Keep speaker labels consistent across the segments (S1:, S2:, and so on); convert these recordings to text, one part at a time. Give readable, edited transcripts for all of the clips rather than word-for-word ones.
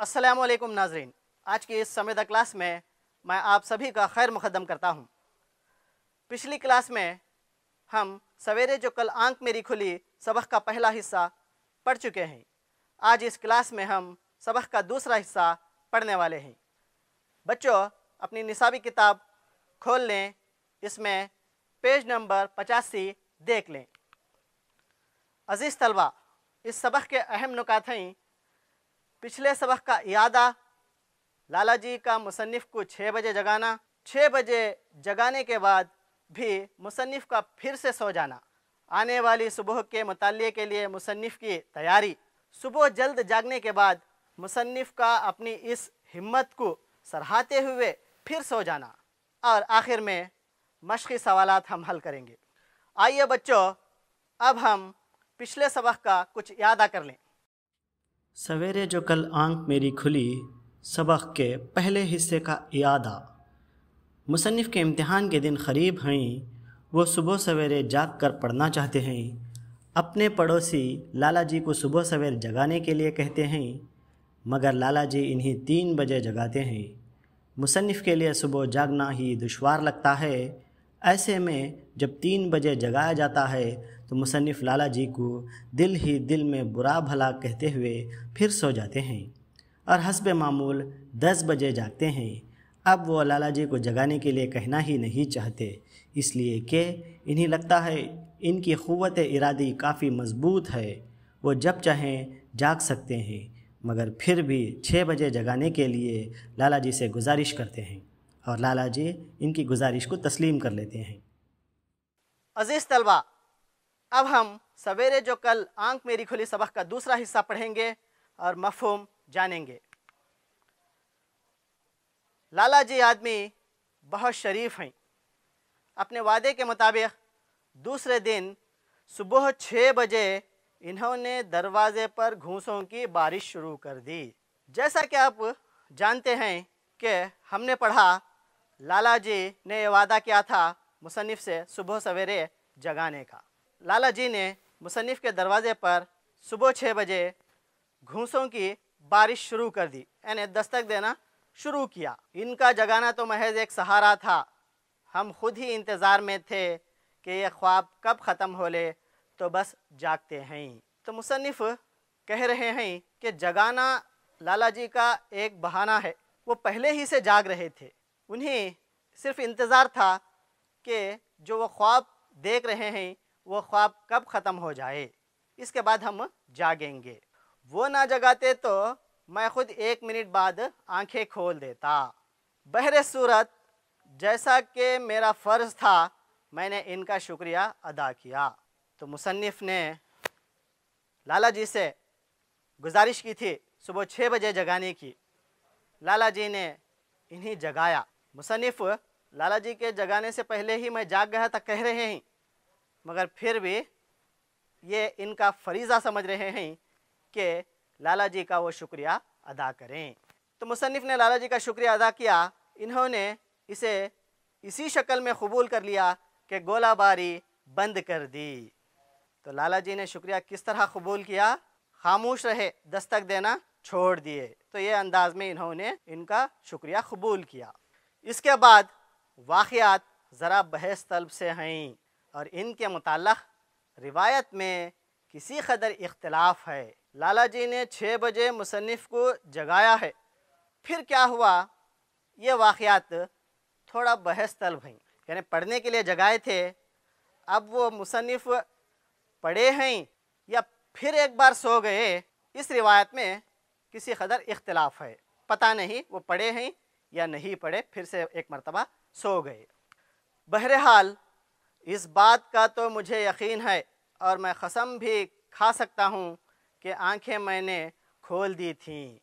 S1: अस्सलाम वालेकुम नाजरीन। आज की इस समेदा क्लास में मैं आप सभी का खैर मुक़द्दम करता हूँ। पिछली क्लास में हम सवेरे जो कल आंख मेरी खुली सबक का पहला हिस्सा पढ़ चुके हैं। आज इस क्लास में हम सबक का दूसरा हिस्सा पढ़ने वाले हैं। बच्चों, अपनी निसाबी किताब खोल लें, इसमें पेज नंबर 85 देख लें। अज़ीज़ तलबा, इस सबक के अहम नुकात हैं। पिछले सबक का इयादा, लाला जी का मुसन्निफ़ को 6 बजे जगाना, 6 बजे जगाने के बाद भी मुसन्निफ़ का फिर से सो जाना, आने वाली सुबह के मुताले के लिए मुसन्निफ़ की तैयारी, सुबह जल्द जागने के बाद मुसन्निफ़ का अपनी इस हिम्मत को सराहते हुए फिर सो जाना, और आखिर में मश्क़ी सवालात हम हल करेंगे। आइए बच्चों, अब हम पिछले सबक का कुछ यादा कर लें।
S2: सवेरे जो कल आंख मेरी खुली सबक के पहले हिस्से का इयादा। मुसन्निफ़ के इम्तिहान के दिन क़रीब हैं। वो सुबह सवेरे जाग कर पढ़ना चाहते हैं। अपने पड़ोसी लाला जी को सुबह सवेरे जगाने के लिए कहते हैं, मगर लाला जी इन्हें 3 बजे जगाते हैं। मुसन्निफ़ के लिए सुबह जागना ही दुश्वार लगता है। ऐसे में जब 3 बजे जगाया जाता है तो मुसन्निफ़ लाला जी को दिल ही दिल में बुरा भला कहते हुए फिर सो जाते हैं और हस्ब मामूल 10 बजे जागते हैं। अब वो लाला जी को जगाने के लिए कहना ही नहीं चाहते, इसलिए कि इन्हें लगता है इनकी क़ुव्वत इरादी काफ़ी मज़बूत है, वो जब चाहें जाग सकते हैं। मगर फिर भी 6 बजे जगाने के लिए लाला जी से गुजारिश करते हैं और लाला जी इनकी गुजारिश को तस्लीम कर लेते हैं।
S1: अज़ीज़ तलबा, अब हम सवेरे जो कल आंख मेरी खुली सबक का दूसरा हिस्सा पढ़ेंगे और मफ़हूम जानेंगे। लाला जी आदमी बहुत शरीफ हैं। अपने वादे के मुताबिक दूसरे दिन सुबह 6 बजे इन्होंने दरवाज़े पर घूंसों की बारिश शुरू कर दी। जैसा कि आप जानते हैं कि हमने पढ़ा, लाला जी ने ये वादा किया था मुसन्निफ़ से सुबह सवेरे जगाने का। लाला जी ने मुसन्निफ़ के दरवाज़े पर सुबह 6 बजे घूंसों की बारिश शुरू कर दी, यानी दस्तक देना शुरू किया। इनका जगाना तो महज एक सहारा था। हम खुद ही इंतज़ार में थे कि ये ख्वाब कब ख़त्म हो ले तो बस जागते हैं। तो मुसन्निफ़ कह रहे हैं कि जगाना लाला जी का एक बहाना है। वो पहले ही से जाग रहे थे, उन्हें सिर्फ इंतज़ार था कि जो वो ख्वाब देख रहे हैं वो ख्वाब कब ख़त्म हो जाए, इसके बाद हम जागेंगे। वो ना जगाते तो मैं खुद 1 मिनट बाद आंखें खोल देता। बहरे सूरत जैसा कि मेरा फ़र्ज़ था, मैंने इनका शुक्रिया अदा किया। तो मुसन्निफ़ ने लाला जी से गुजारिश की थी सुबह 6 बजे जगाने की। लाला जी ने इन्हें जगाया। मुसन्निफ़ लाला जी के जगाने से पहले ही मैं जाग गया था कह रहे हैं, मगर फिर भी ये इनका फरीज़ा समझ रहे हैं कि लाला जी का वो शुक्रिया अदा करें। तो मुसन्निफ़ ने लाला जी का शुक्रिया अदा किया। इन्होंने इसे इसी शक्ल में कबूल कर लिया कि गोलाबारी बंद कर दी। तो लाला जी ने शुक्रिया किस तरह कबूल किया? खामोश रहे, दस्तक देना छोड़ दिए। तो ये अंदाज में इन्होंने इनका शुक्रिया कबूल किया। इसके बाद वाक़ियात ज़रा बहस तलब से हैं और इनके मुताल्लिक़ रिवायत में किसी कदर इख्तिलाफ है। लाला जी ने 6 बजे मुसन्निफ़ को जगाया है, फिर क्या हुआ? ये वाक़ियात थोड़ा बहस तलब हैं। यानी पढ़ने के लिए जगाए थे, अब वो मुसन्निफ़ पढ़े हैं या फिर एक बार सो गए, इस रिवायत में किसी कदर इख्तिलाफ है। पता नहीं वो पढ़े हैं या नहीं पढ़े, फिर से एक मरतबा सो गए। बहरहाल इस बात का तो मुझे यकीन है और मैं कसम भी खा सकता हूँ कि आंखें मैंने खोल दी थीं।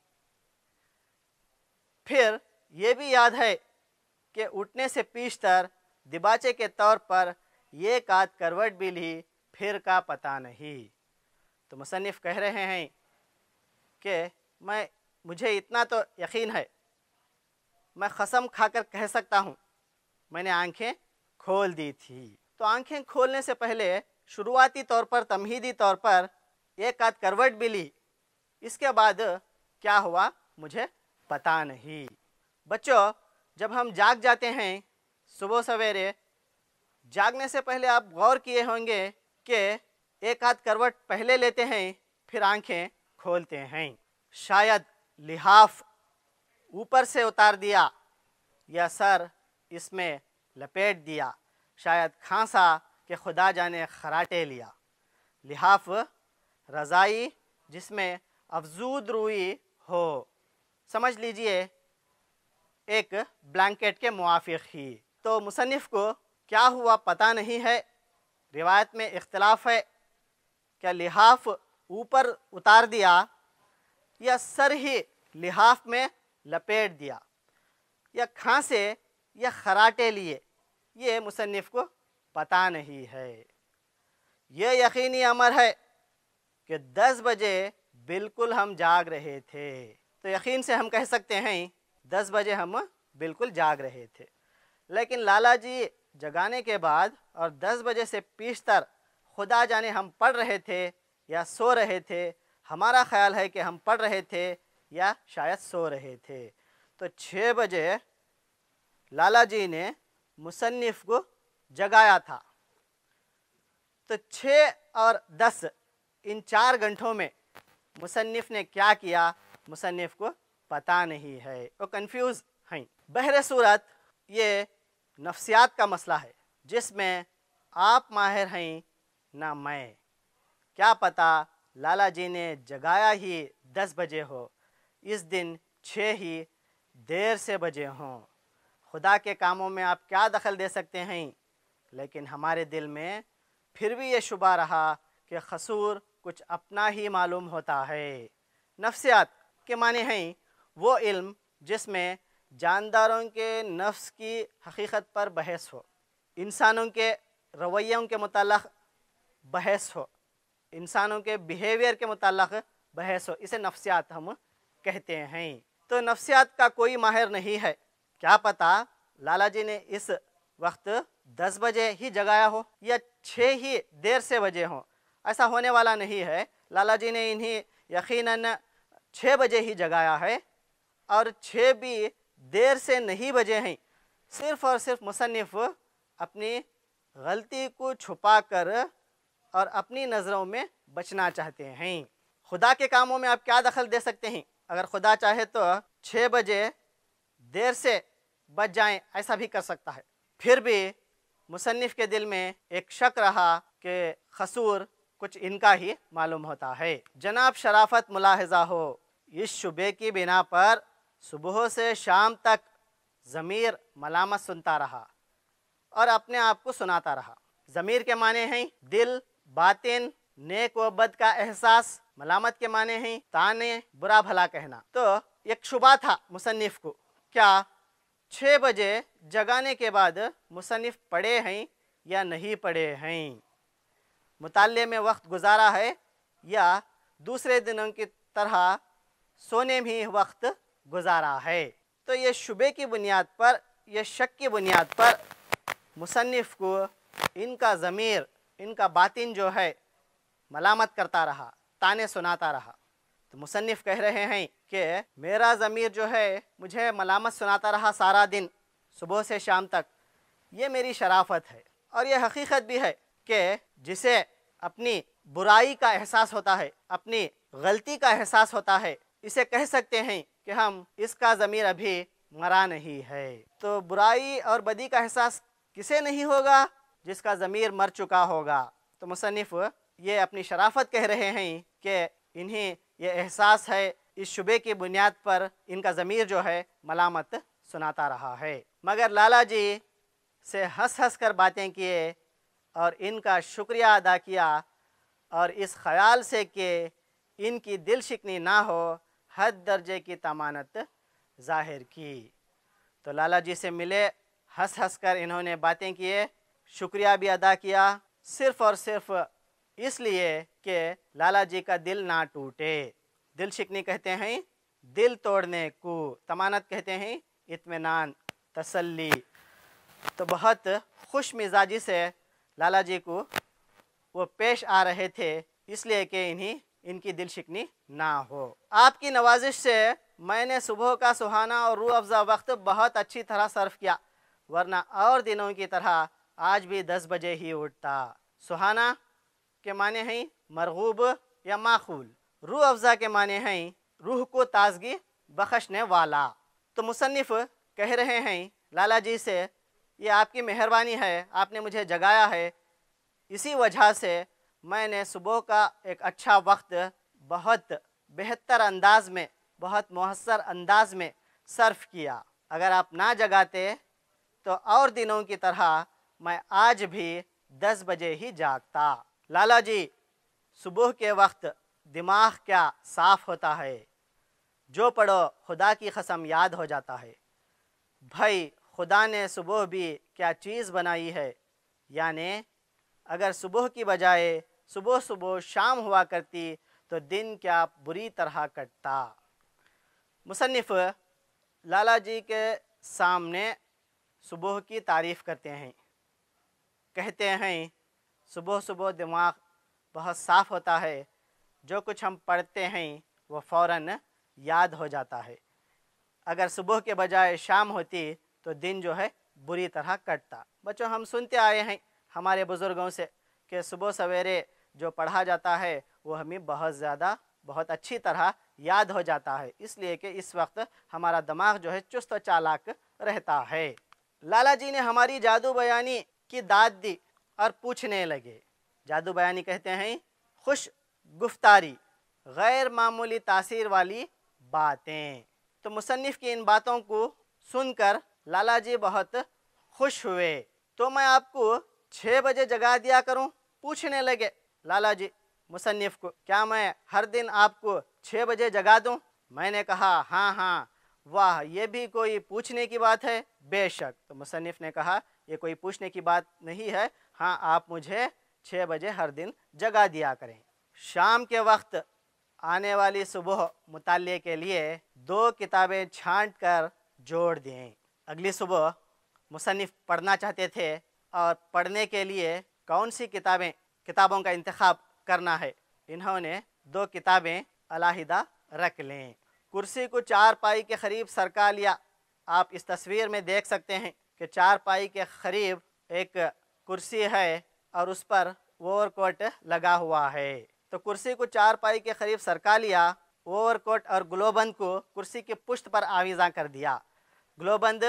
S1: फिर ये भी याद है कि उठने से पीछतर दिबाचे के तौर पर ये काद करवट भी ली, फिर का पता नहीं। तो मुसन्निफ़ कह रहे हैं कि मुझे इतना तो यकीन है, मैं कसम खाकर कह सकता हूँ मैंने आंखें खोल दी थी। तो आंखें खोलने से पहले शुरुआती तौर पर, तमहीदी तौर पर एक आध करवट भी ली। इसके बाद क्या हुआ مجھے پتہ نہیں۔ بچوں، جب ہم جاگ جاتے ہیں صبح سویرے، جاگنے سے پہلے آپ غور کیے ہوں گے کہ ایک آدھ کروٹ پہلے لیتے ہیں پھر آنکھیں کھولتے ہیں۔ شاید لحاف اوپر سے اتار دیا یا سر اس میں لپیٹ دیا، شاید کھانسا کہ خدا جانے خراٹے لیا۔ لحاف رضائی جس میں افزود روئی ہو، سمجھ لیجئے ایک بلینکٹ کے موافق ہی۔ تو مصنف کو کیا ہوا پتہ نہیں ہے، روایت میں اختلاف ہے، کیا لحاف اوپر اتار دیا یا سر ہی لحاف میں لپیٹ دیا یا کھانسے یا خراٹے لیے، یہ مصنف کو پتہ نہیں ہے۔ یہ یقینی امر ہے کہ 10 بجے بالکل ہم جاگ رہے تھے، تو یقین سے ہم کہہ سکتے ہیں 10 بجے ہم بالکل جاگ رہے تھے۔ لیکن لالا جی جگانے کے بعد اور 10 بجے سے پیشتر خدا جانے ہم پڑھ رہے تھے یا سو رہے تھے، ہمارا خیال ہے کہ ہم پڑھ رہے تھے یا شاید سو رہے تھے۔ تو 6 بجے لالا جی نے مصنف کو جگایا تھا، تو 6 اور 10 ان 4 گھنٹوں میں مصنف نے کیا کیا، مصنف کو پتہ نہیں ہے، وہ کنفیوز ہیں۔ بہر صورت یہ نفسیات کا مسئلہ ہے جس میں آپ ماہر ہیں نہ میں۔ کیا پتہ لالا جی نے جگایا ہی 10 بجے ہو، اس دن 6 ہی دیر سے بجے ہوں۔ خدا کے کاموں میں آپ کیا دخل دے سکتے ہیں؟ لیکن ہمارے دل میں پھر بھی یہ شبہ رہا کہ قصور کچھ اپنا ہی معلوم ہوتا ہے۔ نفسیات کے معنی ہیں وہ علم جس میں جانداروں کے نفس کی حقیقت پر بحث ہو، انسانوں کے رویوں کے متعلق بحث ہو، انسانوں کے بیہیویئر کے متعلق بحث ہو، اسے نفسیات ہم کہتے ہیں۔ تو نفسیات کا کوئی ماہر نہیں ہے، کیا پتہ لالا جی نے اس وقت 10 بجے ہی جگایا ہو یا 6 ہی دیر سے بجے ہوں، ایسا ہونے والا نہیں ہے۔ لالا جی نے انہیں یقیناً 6 بجے ہی جگایا ہے، اور 6 بھی دیر سے نہیں بجے ہیں، صرف اور صرف مصنف اپنی غلطی کو چھپا کر اور اپنی نظروں میں بچنا چاہتے ہیں۔ خدا کے کاموں میں آپ کیا دخل دے سکتے ہیں؟ اگر خدا چاہے تو 6 بجے دیر سے بچ جائیں، ایسا بھی کر سکتا ہے۔ پھر بھی مصنف کے دل میں ایک شک رہا کہ قصور کچھ ان کا ہی معلوم ہوتا ہے۔ جناب شرافت ملاحظہ ہو، اس شبے کی بنا پر صبح سے شام تک ضمیر ملامت سنتا رہا اور اپنے آپ کو سناتا رہا۔ ضمیر کے معنی ہیں دل، باطن، نیک و بد کا احساس۔ ملامت کے معنی ہیں تانے، برا بھلا کہنا۔ تو ایک شبہ تھا مصنف کو، کیا 6 بجے جگانے کے بعد مصنف پڑھے ہیں یا نہیں پڑھے ہیں، مطالعے میں وقت گزارا ہے یا دوسرے دنوں کی طرح سونے میں وقت گزارا ہے۔ تو یہ شبے کی بنیاد پر، یہ شک کی بنیاد پر مصنف کو ان کا ضمیر، ان کا باطن جو ہے ملامت کرتا رہا، تانے سناتا رہا۔ تو مصنف کہہ رہے ہیں کہ میرا ضمیر جو ہے مجھے ملامت سناتا رہا سارا دن، صبح سے شام تک۔ یہ میری شرافت ہے، اور یہ حقیقت بھی ہے کہ جسے اپنی برائی کا احساس ہوتا ہے، اپنی غلطی کا احساس ہوتا ہے، اسے کہہ سکتے ہیں کہ ہم اس کا ضمیر ابھی مرا نہیں ہے۔ تو برائی اور بدی کا احساس کسے نہیں ہوگا؟ جس کا ضمیر مر چکا ہوگا۔ تو مصنف یہ اپنی شرافت کہہ رہے ہیں کہ انہیں یہ احساس ہے، اس شبے کی بنیاد پر ان کا ضمیر جو ہے ملامت سناتا رہا ہے۔ مگر لالا جی سے ہنس ہنس کر باتیں کیے اور ان کا شکریہ ادا کیا، اور اس خیال سے کہ ان کی دل شکنی نہ ہو حد درجے کی طمانت ظاہر کی۔ تو لالا جی سے ملے، ہنس ہنس کر انہوں نے باتیں کیے، شکریہ بھی ادا کیا، صرف اور صرف اس لیے کہ لالا جی کا دل نہ ٹوٹے۔ دل شکنی کہتے ہیں دل توڑنے کو، طمانت کہتے ہیں اطمینان، تسلی۔ تو بہت خوش مزاجی سے لالا جی کو وہ پیش آ رہے تھے، اس لیے کہ इनकी दिल शिकनी ना हो। आपकी नवाजिश से मैंने सुबह का सुहाना और रूह अफ़ज़ा वक्त बहुत अच्छी तरह सर्व किया, वरना और दिनों की तरह आज भी 10 बजे ही उठता। सुहाना के माने हैं मरगूब या माखूल, रूह अफ़ज़ा के माने हैं रूह को ताजगी बख्शने वाला। तो मुसन्निफ़ कह रहे हैं लाला जी से, ये आपकी मेहरबानी है, आपने मुझे जगाया है, इसी वजह से मैंने सुबह का एक अच्छा वक्त बहुत बेहतर अंदाज में, बहुत मुहस्सर अंदाज में सर्फ किया। अगर आप ना जगाते तो और दिनों की तरह मैं आज भी 10 बजे ही जागता। लाला जी, सुबह के वक्त दिमाग क्या साफ होता है, जो पढ़ो खुदा की कसम याद हो जाता है। भाई, खुदा ने सुबह भी क्या चीज़ बनाई है, यानी अगर सुबह की बजाय सुबह सुबह शाम हुआ करती तो दिन क्या बुरी तरह कटता। मुसन्निफ़ लाला जी के सामने सुबह की तारीफ़ करते हैं, कहते हैं सुबह सुबह दिमाग बहुत साफ़ होता है, जो कुछ हम पढ़ते हैं वो फ़ौरन याद हो जाता है। अगर सुबह के बजाय शाम होती तो दिन जो है बुरी तरह कटता। बच्चों, हम सुनते आए हैं हमारे बुज़ुर्गों से कि सुबह सवेरे जो पढ़ा जाता है वो हमें बहुत ज़्यादा बहुत अच्छी तरह याद हो जाता है, इसलिए कि इस वक्त हमारा दिमाग जो है चुस्त व चालाक रहता है। लाला जी ने हमारी जादू बयानी की दाद दी और पूछने लगे। जादू बयानी कहते हैं खुश गुफ्तारी, गैर मामूली तासीर वाली बातें। तो मुसन्निफ़ की इन बातों को सुनकर लाला जी बहुत खुश हुए। तो मैं आपको 6 बजे जगा दिया करूं? पूछने लगे लाला जी मुसन्निफ़ को, क्या मैं हर दिन आपको 6 बजे जगा दूं? मैंने कहा हाँ हाँ, वाह, ये भी कोई पूछने की बात है। बेशक। तो मुसन्निफ़ ने कहा ये कोई पूछने की बात नहीं है, हाँ, आप मुझे 6 बजे हर दिन जगा दिया करें। शाम के वक्त आने वाली सुबह मुताले के लिए 2 किताबें छांट कर जोड़ दें। अगली सुबह मुसन्निफ़ पढ़ना चाहते थे और पढ़ने के लिए कौन सी किताबों का इंतखाब करना है, इन्होंने 2 किताबें अलहदा रख लें। कुर्सी को 4 पाई के करीब सरका लिया। आप इस तस्वीर में देख सकते हैं कि 4 पाई के करीब एक कुर्सी है और उस पर ओवरकोट लगा हुआ है। तो कुर्सी को 4 पाई के करीब सरका लिया, ओवरकोट और ग्लोबंद को कुर्सी की पुश्त पर आविज़ां कर दिया। ग्लोबंद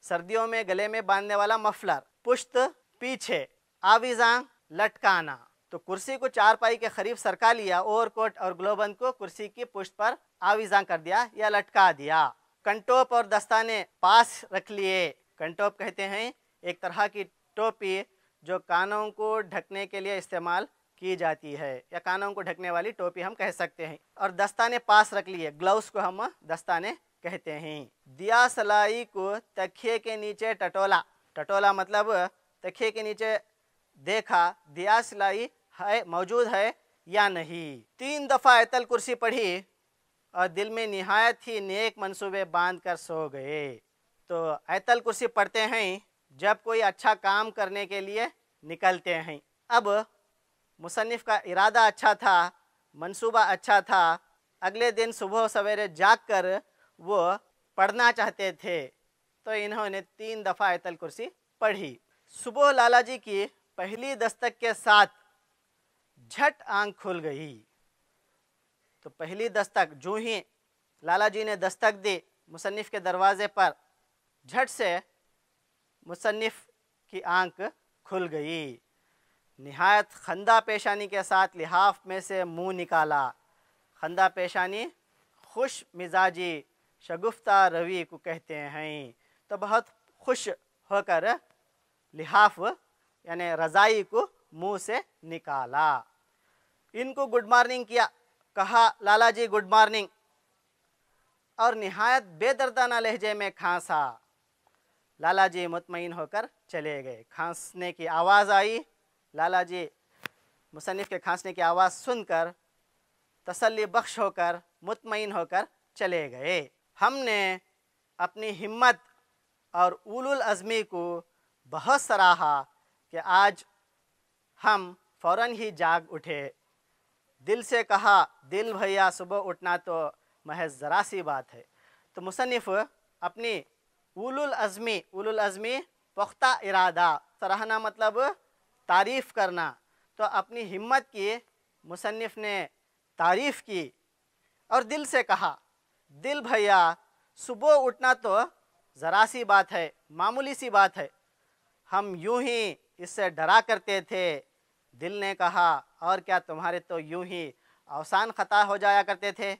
S1: सर्दियों में गले में बांधने वाला मफलर, पुश्त पीछे, आविज़ां लटकाना। तो कुर्सी को 4 पाई के करीब सरका लिया, ओवरकोट और ग्लोबंद को कुर्सी की पुश्त पर आविज़ां कर दिया या लटका दिया। कंटोप और दस्ताने पास रख लिए। कंटोप कहते हैं एक तरह की टोपी जो कानों को ढकने के लिए इस्तेमाल की जाती है, या कानों को ढकने वाली टोपी हम कह सकते हैं। और दस्ताने पास रख लिए, ग्लव्स को हम दस्ताने कहते हैं। दिया सलाई को तकिए के नीचे टटोला। टटोला मतलब तकिए के नीचे देखा दिया सलाई है, मौजूद है या नहीं। 3 दफ़ा आयतल कुर्सी पढ़ी और दिल में निहायत ही नेक मंसूबे बांध कर सो गए। तो आयतल कुर्सी पढ़ते हैं जब कोई अच्छा काम करने के लिए निकलते हैं। अब मुसन्निफ़ का इरादा अच्छा था, मंसूबा अच्छा था, अगले दिन सुबह सवेरे जाग कर वो पढ़ना चाहते थे, तो इन्होंने 3 दफ़ा आयतल कुर्सी पढ़ी। सुबह लाला जी की पहली दस्तक के साथ झट आंख खुल गई। तो पहली दस्तक, जो ही लाला जी ने दस्तक दी मुसन्निफ़ के दरवाज़े पर, झट से मुसन्निफ़ की आंख खुल गई। निहायत खंदा पेशानी के साथ लिहाफ में से मुंह निकाला। खंदा पेशानी खुश मिजाजी शगुफ्ता रवि को कहते हैं। तो बहुत खुश होकर लिहाफ यानी रज़ाई को मुंह से निकाला। इनको गुड मॉर्निंग किया, कहा लाला जी गुड मॉर्निंग, और निहायत बेदर्दाना लहजे में खांसा। लाला जी मुतमईन होकर चले गए। खांसने की आवाज़ आई। लाला जी मुसन्निफ़ के खांसने की आवाज़ सुनकर तसल्ली बख्श होकर मुतमईन होकर चले गए। हमने अपनी हिम्मत और उलुल अज़मी को बहुत सराहा कि आज हम फ़ौरन ही जाग उठे। दिल से कहा, दिल भैया सुबह उठना तो महज ज़रा सी बात है। तो मुसन्निफ़ अपनी उलुल अज़मी पुख्ता इरादा, सराहना मतलब तारीफ़ करना, तो अपनी हिम्मत की मुसन्निफ़ ने तारीफ़ की और दिल से कहा, दिल भैया सुबह उठना तो ज़रा सी बात है, मामूली सी बात है, हम यूं ही इससे डरा करते थे। दिल ने कहा, और क्या तुम्हारे तो यूं ही अवसान ख़ता हो जाया करते थे।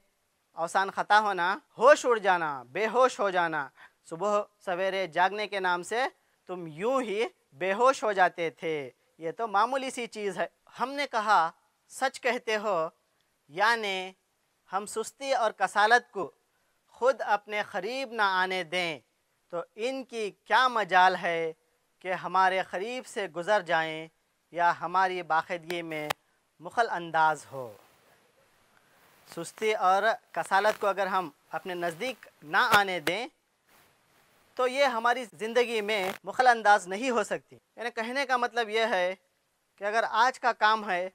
S1: अवसान ख़ता होना, होश उड़ जाना, बेहोश हो जाना। सुबह सवेरे जागने के नाम से तुम यूं ही बेहोश हो जाते थे, ये तो मामूली सी चीज़ है। हमने कहा, सच कहते हो, यानी हम सुस्ती और कसालत को खुद अपने करीब ना आने दें तो इनकी क्या मजाल है कि हमारे करीब से गुज़र जाएं या हमारी बाखिदगी में मुखल अंदाज हो। सुस्ती और कसालत को अगर हम अपने नज़दीक ना आने दें तो ये हमारी ज़िंदगी में मुखल अंदाज नहीं हो सकती। यानी कहने का मतलब यह है कि अगर आज का काम है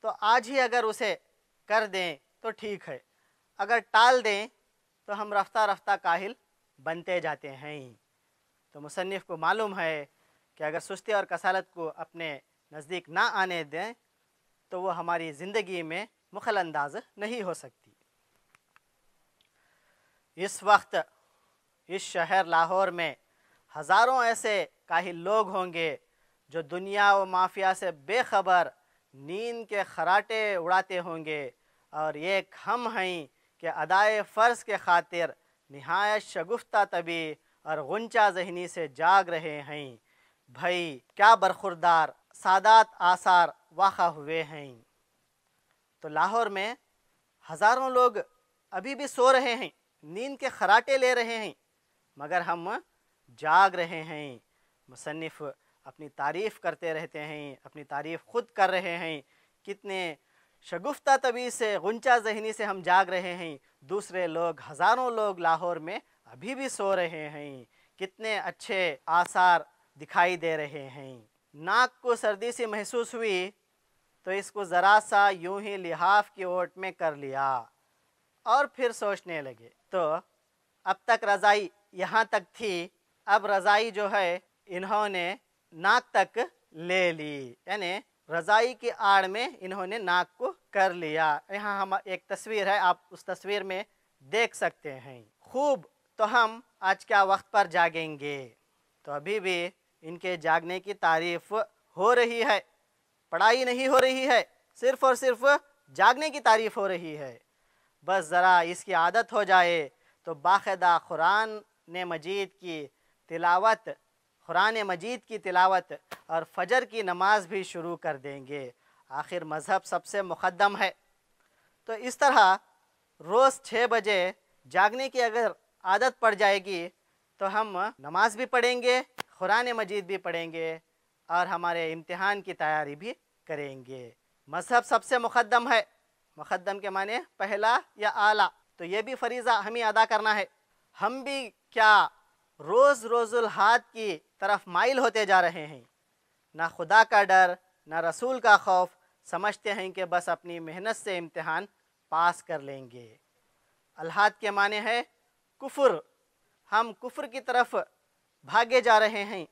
S1: तो आज ही अगर उसे कर दें तो ठीक है, अगर टाल दें तो हम रफ्ता रफ्ता काहिल बनते जाते हैं। तो मुसन्निफ़ को मालूम है कि अगर सुस्ती और कसालत को अपने नज़दीक ना आने दें तो वो हमारी ज़िंदगी में मुखल अंदाज नहीं हो सकती। इस वक्त इस शहर लाहौर में हज़ारों ऐसे काहिल लोग होंगे जो दुनिया व माफिया से बेखबर नींद के खराटे उड़ाते होंगे, और एक हम हैं कि अदाए फ़र्ज़ के खातिर निहायत शगुफ्ता तबी और गुंचा ज़हनी से जाग रहे हैं। भाई क्या बरखुरदार सादात आसार वाक़ा हुए हैं। तो लाहौर में हज़ारों लोग अभी भी सो रहे हैं, नींद के खराटे ले रहे हैं, मगर हम जाग रहे हैं। मुसन्निफ़ अपनी तारीफ़ करते रहते हैं, अपनी तारीफ़ खुद कर रहे हैं। कितने शगुफ्ता तबी से, गुंचा ज़हनी से हम जाग रहे हैं। दूसरे लोग, हज़ारों लोग लाहौर में अभी भी सो रहे हैं। कितने अच्छे आसार दिखाई दे रहे हैं। नाक को सर्दी से महसूस हुई तो इसको ज़रा सा यूं ही लिहाफ की ओट में कर लिया और फिर सोचने लगे। तो अब तक रज़ाई यहाँ तक थी, अब रज़ाई जो है इन्होंने नाक तक ले ली, यानी रज़ाई की आड़ में इन्होंने नाक को कर लिया। यहाँ हम एक तस्वीर है, आप उस तस्वीर में देख सकते हैं। खूब, तो हम आज क्या वक्त पर जागेंगे। तो अभी भी इनके जागने की तारीफ़ हो रही है, पढ़ाई नहीं हो रही है, सिर्फ़ और सिर्फ जागने की तारीफ़ हो रही है। बस ज़रा इसकी आदत हो जाए तो बाकायदा कुरान मजीद की तिलावत और फजर की नमाज भी शुरू कर देंगे। आखिर मज़हब सबसे मुक़द्दम है। तो इस तरह रोज़ 6 बजे जागने की अगर आदत पड़ जाएगी तो हम नमाज भी पढ़ेंगे, कुरान मजीद भी पढ़ेंगे और हमारे इम्तिहान की तैयारी भी करेंगे। मज़हब सबसे मुक़द्दम है। मुक़द्दम के माने पहला या आला, तो ये भी फ़रीज़ा हमें अदा करना है। हम भी क्या रोज़ुल हाथ की तरफ माइल होते जा रहे हैं। ना खुदा का डर, ना रसूल का खौफ, समझते हैं कि बस अपनी मेहनत से इम्तिहान पास कर लेंगे। अलहाद के माने है कुफ्र, हम कुफ्र की तरफ भागे जा रहे हैं,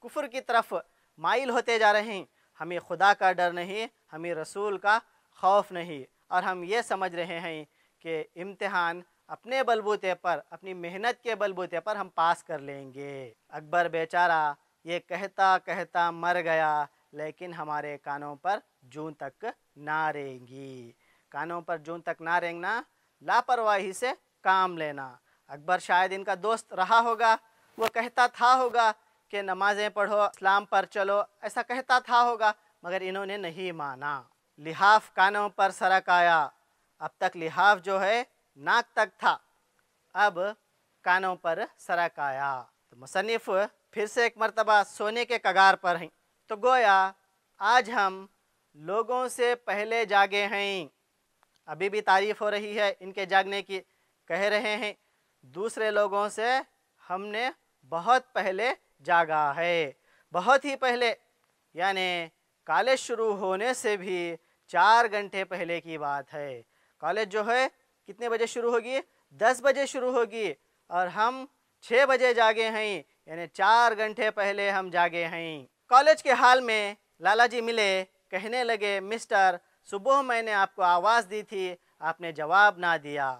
S1: कुफ्र की तरफ माइल होते जा रहे हैं। हमें खुदा का डर नहीं, हमें रसूल का खौफ नहीं, और हम ये समझ रहे हैं कि इम्तिहान अपने बलबूते पर, अपनी मेहनत के बलबूते पर हम पास कर लेंगे। अकबर बेचारा ये कहता कहता मर गया, लेकिन हमारे कानों पर जूं तक ना रेंगी। कानों पर जूं तक ना रेंगना, लापरवाही से काम लेना। अकबर शायद इनका दोस्त रहा होगा, वो कहता था होगा कि नमाज़ें पढ़ो, इस्लाम पर चलो, ऐसा कहता था होगा, मगर इन्होंने नहीं माना। लिहाफ कानों पर सरक आया। अब तक लिहाफ जो है नाक तक था, अब कानों पर सरक आया। तो मुसन्निफ़ फिर से एक मर्तबा सोने के कगार पर हैं। तो गोया आज हम लोगों से पहले जागे हैं। अभी भी तारीफ़ हो रही है इनके जागने की, कह रहे हैं दूसरे लोगों से हमने बहुत पहले जागा है, बहुत ही पहले, यानी कॉलेज शुरू होने से भी 4 घंटे पहले की बात है। कॉलेज जो है कितने बजे शुरू होगी? 10 बजे शुरू होगी और हम 6 बजे जागे हैं, यानी 4 घंटे पहले हम जागे हैं। कॉलेज के हाल में लाला जी मिले, कहने लगे, मिस्टर, सुबह मैंने आपको आवाज़ दी थी, आपने जवाब ना दिया।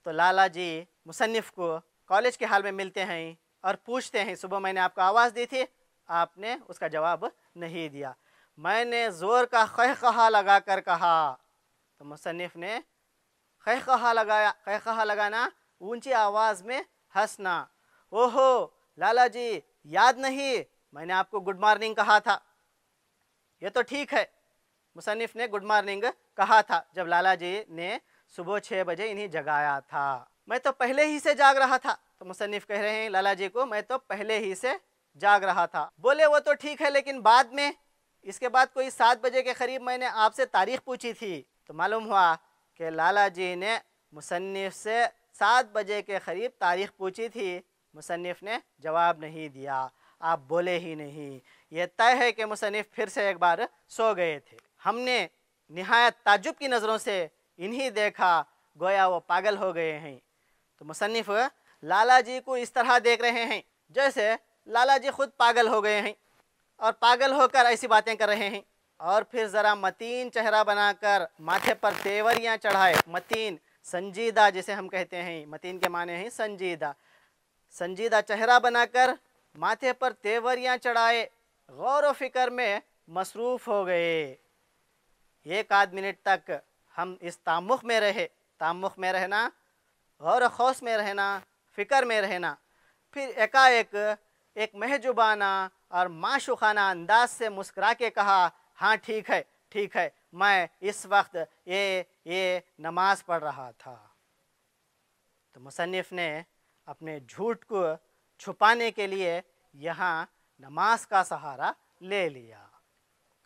S1: तो लाला जी मुसन्निफ को कॉलेज के हाल में मिलते हैं और पूछते हैं, सुबह मैंने आपको आवाज़ दी थी, आपने उसका जवाब नहीं दिया। मैंने ज़ोर का क़हक़हा लगा कर कहा। तो मुसन्निफ ने क़हक़हा लगाया। क़हक़हा लगाना ऊंची आवाज़ में हंसना। ओहो लाला जी, याद नहीं, मैंने आपको गुड मॉर्निंग कहा था। ये तो ठीक है, मुसन्निफ ने गुड मॉर्निंग कहा था जब लाला जी ने सुबह 6 बजे इन्हें जगाया था। मैं तो पहले ही से जाग रहा था। तो मुसन्निफ कह रहे हैं लाला जी को, मैं तो पहले ही से जाग रहा था। बोले वो तो ठीक है, लेकिन बाद में, इसके बाद कोई 7 बजे के करीब मैंने आपसे तारीख पूछी थी। तो मालूम हुआ कि लाला जी ने मुसन्निफ से 7 बजे के करीब तारीख पूछी थी। मुसन्निफ ने जवाब नहीं दिया, आप बोले ही नहीं। ये तय है कि मुसन्निफ फिर से एक बार सो गए थे। हमने निहायत ताज्जुब की नज़रों से इन्हीं देखा, गोया वो पागल हो गए हैं। तो मुसन्निफ लाला जी को इस तरह देख रहे हैं जैसे लाला जी खुद पागल हो गए हैं और पागल होकर ऐसी बातें कर रहे हैं। और फिर ज़रा मतीन चेहरा बनाकर माथे पर तेवरियां चढ़ाए। मतीन, संजीदा जिसे हम कहते हैं, मतीन के माने हैं संजीदा। संजीदा चेहरा बनाकर माथे पर तेवरियां चढ़ाए, गौर व फिक्र में मसरूफ़ हो गए। 1 मिनट तक हम इस तामुख में रहे। तामुख में रहना, गौर खौस में रहना, फ़िक्र में रहना। फिर एकाएक एक महजुबाना और माशुखाना अंदाज से मुस्कुरा के कहा, हाँ ठीक है, ठीक है, मैं इस वक्त ये नमाज पढ़ रहा था। तो मुसन्निफ ने अपने झूठ को छुपाने के लिए यहाँ नमाज का सहारा ले लिया।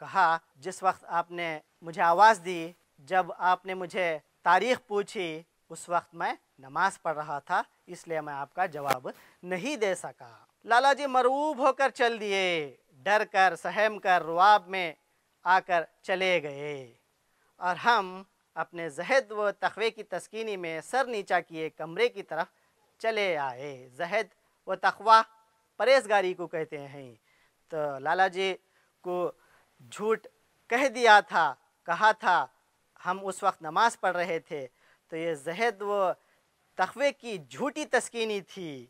S1: कहा, जिस वक्त आपने मुझे आवाज़ दी, जब आपने मुझे तारीख़ पूछी, उस वक्त मैं नमाज पढ़ रहा था, इसलिए मैं आपका जवाब नहीं दे सका। लाला जी मरूब होकर चल दिए, डर कर, सहम कर, रुआब में आकर चले गए। और हम अपने जहद व तक़वे की तस्कीनी में सर नीचा किए कमरे की तरफ चले आए। जहद व तक़वा परहेज़गारी को कहते हैं। तो लाला जी को झूठ कह दिया था, कहा था, हम उस वक्त नमाज पढ़ रहे थे, तो ये जहद व तक़वे की झूठी तस्कीनी थी।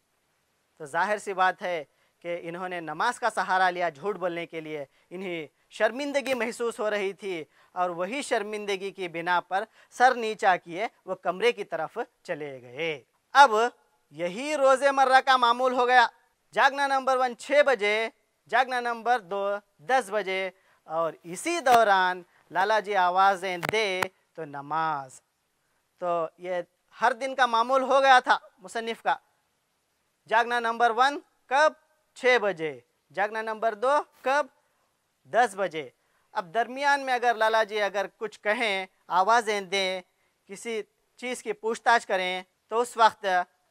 S1: तो ज़ाहिर सी बात है कि इन्होंने नमाज का सहारा लिया झूठ बोलने के लिए। इन्हें शर्मिंदगी महसूस हो रही थी और वही शर्मिंदगी की बिना पर सर नीचा किए वो कमरे की तरफ चले गए। अब यही रोज़मर्रा का मामूल हो गया। जागना नंबर 1 6 बजे, जागना नंबर 2 10 बजे, और इसी दौरान लाला जी आवाज़ें दे तो नमाज। तो ये हर दिन का मामूल हो गया था मुसन्निफ का। जागना नंबर 1 कब? 6 बजे। जागना नंबर 2 कब? 10 बजे। अब दरमियान में अगर लाला जी अगर कुछ कहें, आवाज़ें दें, किसी चीज़ की पूछताछ करें, तो उस वक्त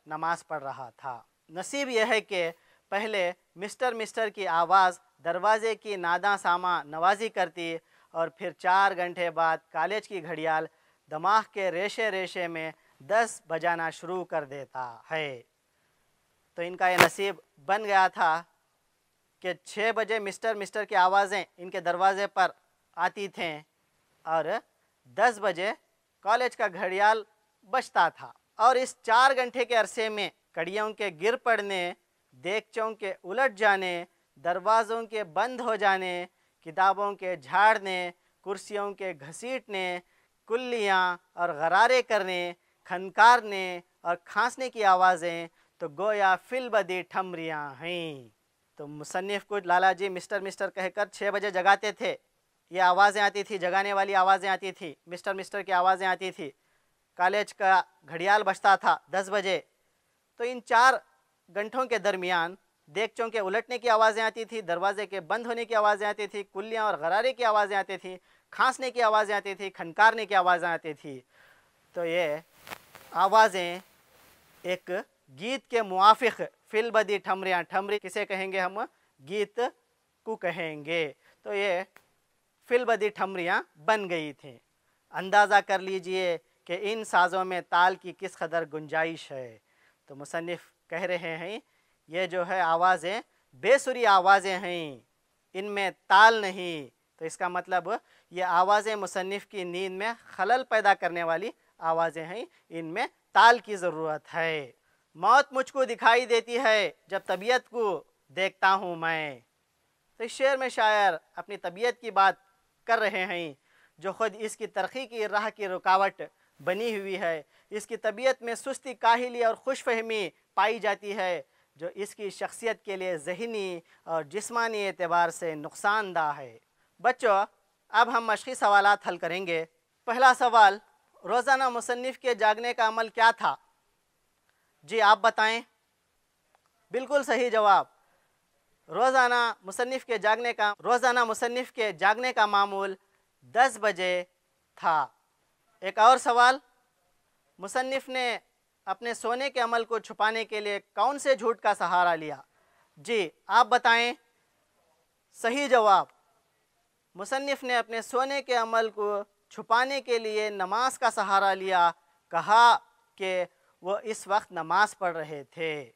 S1: नमाज पढ़ रहा था। नसीब यह है कि पहले मिस्टर की आवाज़ दरवाज़े की नादा सामा नवाजी करती, और फिर 4 घंटे बाद कॉलेज की घड़ियाल दिमाग के रेशे रेशे में 10 बजाना शुरू कर देता है। तो इनका ये नसीब बन गया था कि 6 बजे मिस्टर की आवाज़ें इनके दरवाज़े पर आती थीं और 10 बजे कॉलेज का घड़ियाल बजता था। और इस 4 घंटे के अरसे में कड़ियों के गिर पड़ने, देगचों के उलट जाने, दरवाज़ों के बंद हो जाने, किताबों के झाड़ने, कुर्सियों के घसीटने, कुल्लियाँ और गरारे करने, खनकारने और खांसने की आवाज़ें तो गोया फिलबदी ठमरियाँ हैं। तो मुसन्निफ को लाला जी मिस्टर कहकर 6 बजे जगाते थे। ये आवाज़ें आती थी, जगाने वाली आवाज़ें आती थी, मिस्टर की आवाज़ें आती थी। कॉलेज का घड़ियाल बजता था 10 बजे। तो इन 4 घंटों के दरमियान देगचों के उलटने की आवाज़ें आती थी, दरवाजे के बंद होने की आवाज़ें आती थी, कुल्लियाँ और गरारे की आवाज़ें आती थी, खांसने की आवाज़ें आती थी, खनकारने की आवाज़ें आती थी। तो ये आवाज़ें एक गीत के मुआफिक फिलबदी ठमरियाँ, ठमरी किसे कहेंगे हम? गीत को कहेंगे। तो ये फिलबदी ठमरियाँ बन गई थी। اندازہ کر لیجئے کہ ان سازوں میں تال کی کس قدر گنجائش ہے۔ تو مصنف کہہ رہے ہیں یہ جو ہے آوازیں بے سری آوازیں ہیں، ان میں تال نہیں۔ تو اس کا مطلب یہ آوازیں مصنف کی نیند میں خلل پیدا کرنے والی آوازیں ہیں، ان میں تال کی ضرورت ہے۔ موت مجھ کو دکھائی دیتی ہے جب طبیعت کو دیکھتا ہوں میں۔ تو اس شعر میں شاعر اپنی طبیعت کی بات کر رہے ہیں جو خود اس کی ترقی کی راہ کی رکاوٹ بنی ہوئی ہے۔ اس کی طبیعت میں سستی، کاہلی اور خوش فہمی پائی جاتی ہے جو اس کی شخصیت کے لیے ذہنی اور جسمانی اعتبار سے نقصان دہ ہے۔ بچوں، اب ہم مشقی سوالات حل کریں گے۔ پہلا سوال، روزانہ مصنف کے جاگنے کا عمل کیا تھا؟ جی آپ بتائیں۔ بالکل صحیح جواب۔ روزانہ مصنف کے جاگنے کا معمول 10 بجے تھا۔ ایک اور سوال، مصنف نے اپنے سونے کے عمل کو چھپانے کے لیے کون سے جھوٹ کا سہارا لیا؟ جی آپ بتائیں۔ صحیح جواب، مصنف نے اپنے سونے کے عمل کو چھپانے کے لیے نماز کا سہارا لیا، کہا کہ وہ اس وقت نماز پڑھ رہے تھے۔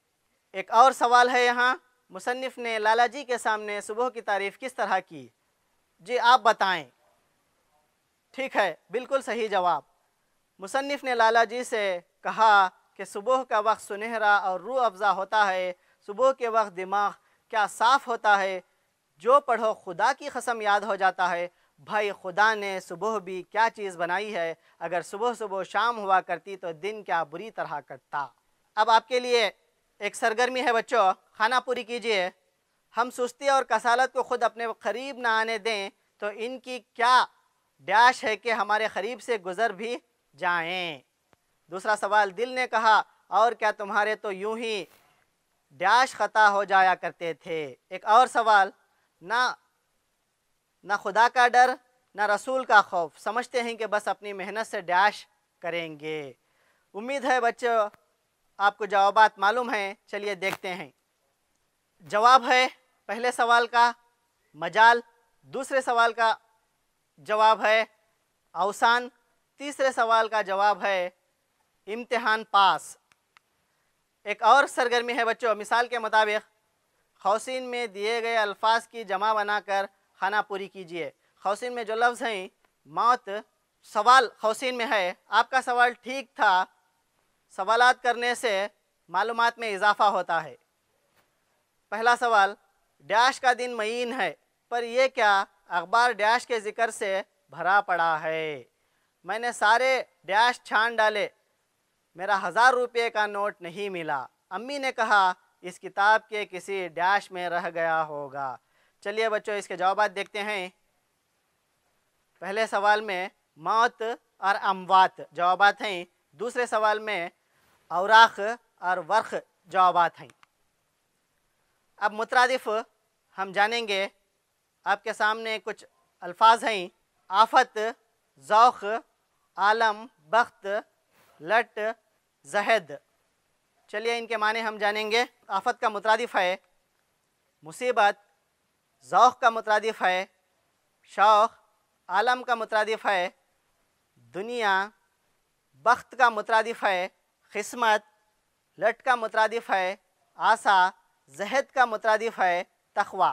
S1: ایک اور سوال ہے یہاں، مصنف نے لالا جی کے سامنے صبح کی تعریف کس طرح کی؟ جی آپ بتائیں۔ ٹھیک ہے، بالکل صحیح جواب۔ مصنف نے لالا جی سے کہا کہ صبح کا وقت سنہرا اور روح افزا ہوتا ہے، صبح کے وقت دماغ کیا صاف ہوتا ہے، جو پڑھو خدا کی قسم یاد ہو جاتا ہے۔ بھائی خدا نے صبح بھی کیا چیز بنائی ہے، اگر صبح صبح شام ہوا کرتی تو دن کیا بری طرح کٹتا۔ اب آپ کے لیے ایک سرگرمی ہے بچوں، کھانا پوری کیجئے۔ ہم سستی اور کسالت کو خود اپنے قریب نہ آنے دیں تو ان کی کیا ڈیش ہے کہ ہمارے قریب سے گزر بھی جائیں۔ دوسرا سوال، دل نے کہا اور کیا تمہارے تو یوں ہی ڈیش خطا ہو جایا کرتے تھے۔ ایک اور سوال، نہ خدا کا ڈر نہ رسول کا خوف، سمجھتے ہیں کہ بس اپنی محنت سے ڈیش کریں گے۔ امید ہے بچوں آپ کو جوابات معلوم ہیں، چلیے دیکھتے ہیں۔ جواب ہے پہلے سوال کا مجال، دوسرے سوال کا جواب ہے اوسان، تیسرے سوال کا جواب ہے امتحان پاس۔ ایک اور سرگرمی ہے بچوں، مثال کے مطابق قوسین میں دیے گئے الفاظ کی جمع بنا کر کھانا پوری کیجئے۔ قوسین میں جو لفظ ہیں موت، سوال قوسین میں ہے۔ آپ کا سوال ٹھیک تھا، سوالات کرنے سے معلومات میں اضافہ ہوتا ہے۔ پہلا سوال، ڈیش کا دن معین ہے، پر یہ کیا اخبار ڈیش کے ذکر سے بھرا پڑا ہے؟ میں نے سارے ڈیش چھان ڈالے، میرا 1000 روپے کا نوٹ نہیں ملا۔ امی نے کہا اس کتاب کے کسی ڈیش میں رہ گیا ہوگا۔ چلیے بچوں اس کے جوابات دیکھتے ہیں۔ پہلے سوال میں موت اور اموات جوابات ہیں، دوسرے سوال میں اوراق اور ورق جوابات ہیں۔ اب مترادف ہم جانیں گے۔ آپ کے سامنے کچھ الفاظ ہیں، آفت، ذوق، عالم، بخت، لٹ، زہد۔ چلیے ان کے معنی ہم جانیں گے۔ آفت کا مترادف ہے مصیبت، ذوق کا مترادف ہے شوق، عالم کا مترادف ہے دنیا، بخت کا مترادف ہے قسمت، لٹ کا مترادف ہے آسا، زہد کا مترادف ہے تقوی۔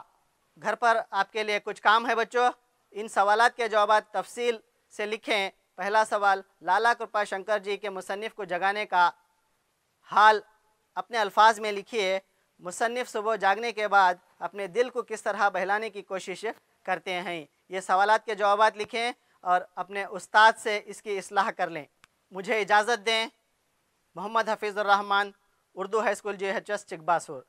S1: گھر پر آپ کے لیے کچھ کام ہے بچوں، ان سوالات کے جوابات تفصیل سے لکھیں۔ پہلا سوال، لالا کرپا شنکر جی کے مصنف کو جگانے کا حال اپنے الفاظ میں لکھیے۔ مصنف صبح جاگنے کے بعد اپنے دل کو کس طرح بہلانے کی کوشش کرتے ہیں؟ یہ سوالات کے جوابات لکھیں اور اپنے استاد سے اس کی اصلاح کر لیں۔ مجھے اجازت دیں۔ محمد حفیظ الرحمن، اردو ہائی اسکول JHS چک باسور۔